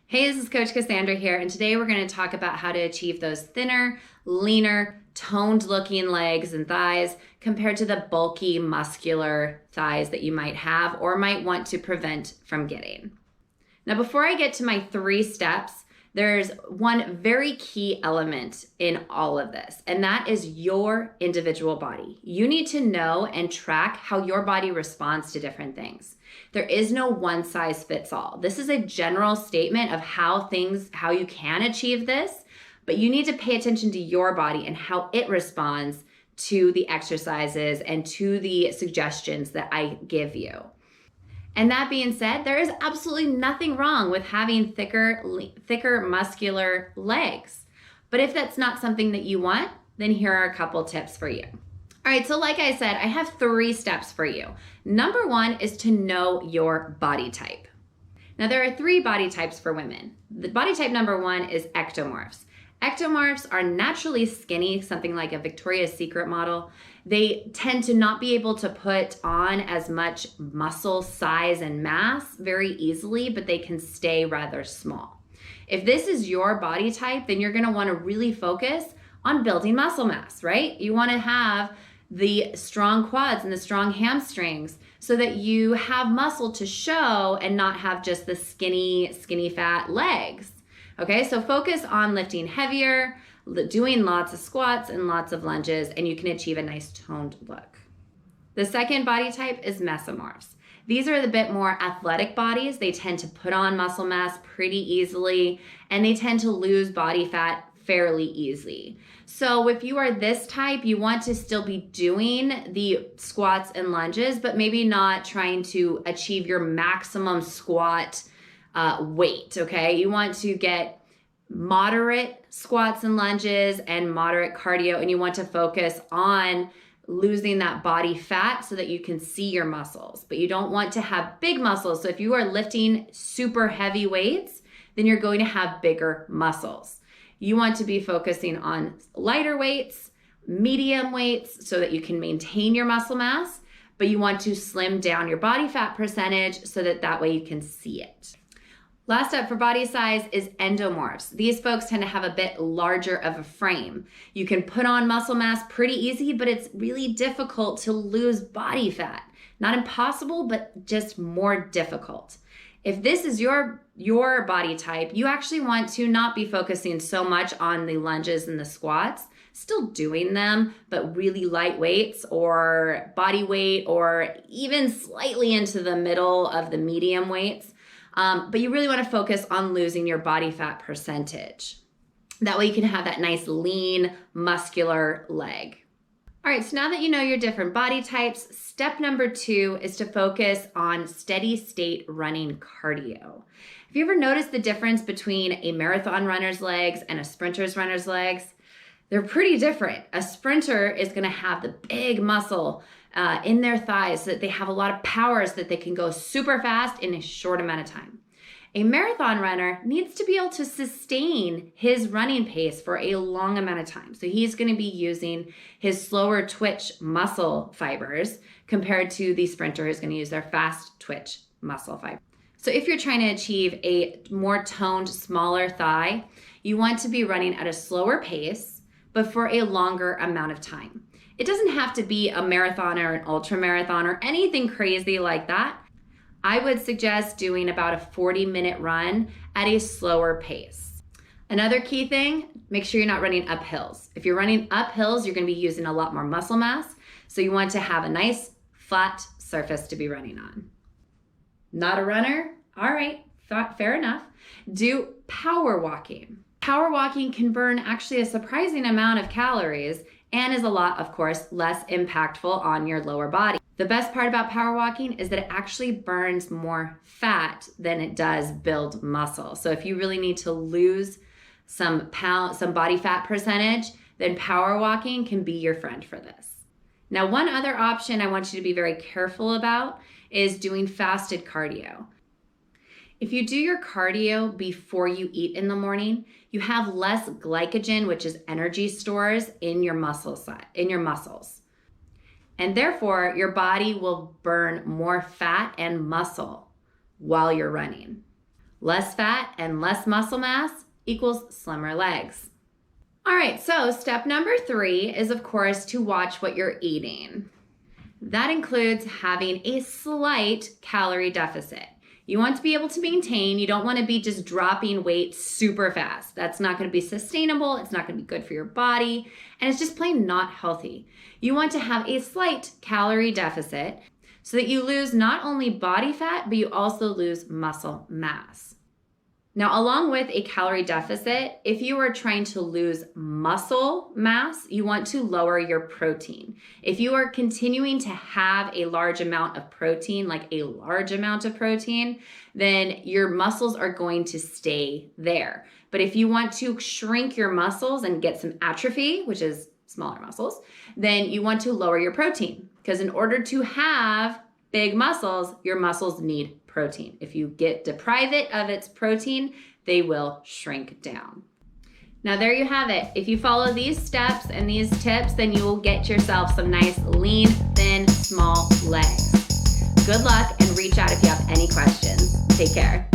Hey, this is Coach Cassandra here, and today we're going to talk about how to achieve those thinner, leaner, toned looking legs and thighs compared to the bulky, muscular thighs that you might have or might want to prevent from getting. Now, before I get to my 3 steps, there's one very key element in all of this, and that is your individual body. You need to know and track how your body responds to different things. There is no one size fits all. This is a general statement of how you can achieve this, but you need to pay attention to your body and how it responds to the exercises and to the suggestions that I give you. And that being said, there is absolutely nothing wrong with having thicker muscular legs. But if that's not something that you want, then here are a couple tips for you. All right, so like I said, I have 3 steps for you. Number 1 is to know your body type. Now, there are 3 body types for women. The body type number 1 is ectomorphs. Ectomorphs are naturally skinny, something like a Victoria's Secret model. They tend to not be able to put on as much muscle size and mass very easily, but they can stay rather small. If this is your body type, then you're going to want to really focus on building muscle mass, right? You want to have the strong quads and the strong hamstrings so that you have muscle to show and not have just the skinny fat legs. Okay, so focus on lifting heavier, doing lots of squats and lots of lunges, and you can achieve a nice toned look. The second body type is mesomorphs. These are the bit more athletic bodies. They tend to put on muscle mass pretty easily, and they tend to lose body fat fairly easy. So if you are this type, you want to still be doing the squats and lunges, but maybe not trying to achieve your maximum squat weight, okay? You want to get moderate squats and lunges and moderate cardio, and you want to focus on losing that body fat so that you can see your muscles, but you don't want to have big muscles. So if you are lifting super heavy weights, then you're going to have bigger muscles. You want to be focusing on lighter weights, medium weights, so that you can maintain your muscle mass, but you want to slim down your body fat percentage so that way you can see it. Last up for body size is endomorphs. These folks tend to have a bit larger of a frame. You can put on muscle mass pretty easy, but it's really difficult to lose body fat. Not impossible, but just more difficult. If this is your body type, you actually want to not be focusing so much on the lunges and the squats, still doing them, but really light weights or body weight or even slightly into the middle of the medium weights. But you really want to focus on losing your body fat percentage. That way you can have that nice lean muscular leg. All right, so now that you know your different body types, step number 2 is to focus on steady state running cardio. Have you ever noticed the difference between a marathon runner's legs and a sprinter's runner's legs? They're pretty different. A sprinter is going to have the big muscle in their thighs so that they have a lot of power so that they can go super fast in a short amount of time. A marathon runner needs to be able to sustain his running pace for a long amount of time. So he's going to be using his slower twitch muscle fibers compared to the sprinter who's going to use their fast twitch muscle fiber. So if you're trying to achieve a more toned, smaller thigh, you want to be running at a slower pace, but for a longer amount of time. It doesn't have to be a marathon or an ultra marathon or anything crazy like that. I would suggest doing about a 40-minute run at a slower pace. Another key thing, make sure you're not running up hills. If you're running up hills, you're going to be using a lot more muscle mass. So you want to have a nice flat surface to be running on. Not a runner? All right, fair enough. Do power walking. Power walking can burn actually a surprising amount of calories and is a lot, of course, less impactful on your lower body. The best part about power walking is that it actually burns more fat than it does build muscle. So if you really need to lose some body fat percentage, then power walking can be your friend for this. Now, one other option I want you to be very careful about is doing fasted cardio. If you do your cardio before you eat in the morning, you have less glycogen, which is energy stores in your muscles. And therefore, your body will burn more fat and muscle while you're running. Less fat and less muscle mass equals slimmer legs. All right, so step number 3 is, of course, to watch what you're eating. That includes having a slight calorie deficit. You want to be able to maintain. You don't want to be just dropping weight super fast. That's not going to be sustainable. It's not going to be good for your body. And it's just plain not healthy. You want to have a slight calorie deficit so that you lose not only body fat, but you also lose muscle mass. Now, along with a calorie deficit, if you are trying to lose muscle mass, you want to lower your protein. If you are continuing to have a large amount of protein, like a large amount of protein, then your muscles are going to stay there. But if you want to shrink your muscles and get some atrophy, which is smaller muscles, then you want to lower your protein. Because in order to have big muscles, your muscles need protein. If you deprive it of its protein, they will shrink down. Now there you have it. If you follow these steps and these tips, then you will get yourself some nice, lean, thin, small legs. Good luck and reach out if you have any questions. Take care.